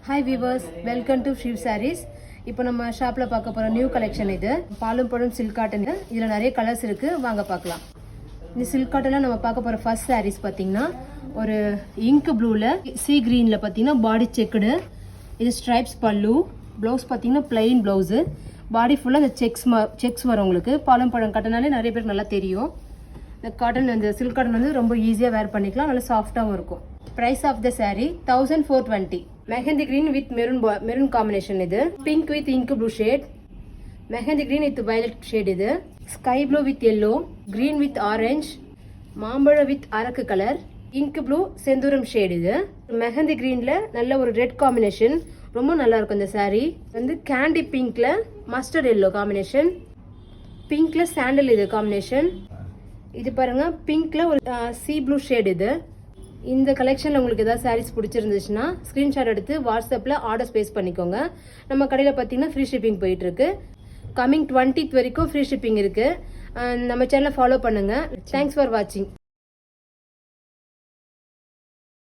Hi viewers, welcome to Shiv Sarees. இப்போ நம்ம ஷாப்ல பார்க்க போற நியூ கலெக்ஷன் இது பாலும் பழம் சில்க் காட்டன். இதுல நிறைய கலர்ஸ் இருக்கு, வாங்க பார்க்கலாம். இந்த சில்க் காட்டன்ல நம்ம பார்க்க போற ஃபர்ஸ்ட் sarees பாத்தீங்கன்னா ஒரு இங்க் ப்ளூல சீ கிரீன்ல பாத்தீங்கன்னா பாடி செக்குடு. இது ஸ்ட்ரைப்ஸ் பல்லு, ப்ளவுஸ் பாத்தீங்கன்னா plain ப்ளவுஸ். பாடி ஃபுல்லா இந்த செக்ஸ் வரும் உங்களுக்கு. பாலும் பழம் காட்டனாலே நிறைய பேருக்கு நல்லா தெரியும். இந்த காட்டன் இந்த சில்க் காட்டன் வந்து ரொம்ப ஈஸியா வேர் பண்ணிக்கலாம், நல்லா சாஃப்ட்டாவும் இருக்கும். Price of the saree 1420. Mehendi green with maroon combination இது. Pink with ink blue shade. Mehendi green with violet shade இது. Sky blue with yellow. Green with orange. மாம்பழ with Araku colour. Ink blue Senthooram shade இது. Mehendi greenல நல்ல ஒரு red combination. ரொம்ப நல்லா இருக்கும் இந்த saree. வந்து candy pinkல mustard yellow combination. Pinkல sandal இது combination. இது பாருங்க பிங்க்ல ஒரு sea blue shade இது. இந்த கலெக்ஷன்ல உங்களுக்கு ஏதாவது sarees பிடிச்சிருந்துச்சுன்னா ஸ்கிரீன்ஷாட் எடுத்து வாட்ஸ்அப்ல ஆர்டர் ஸ்பேஸ் பண்ணிக்கோங்க. நம்ம கடையில பாத்தீங்கன்னா ஃப்ரீ ஷிப்பிங் போயிட்டு இருக்கு. கமிங் 20th வரைக்கும் ஃப்ரீ ஷிப்பிங் இருக்கு. நம்ம சேனலை ஃபாலோ பண்ணுங்க. தேங்க்ஸ் ஃபார் வாட்சிங்.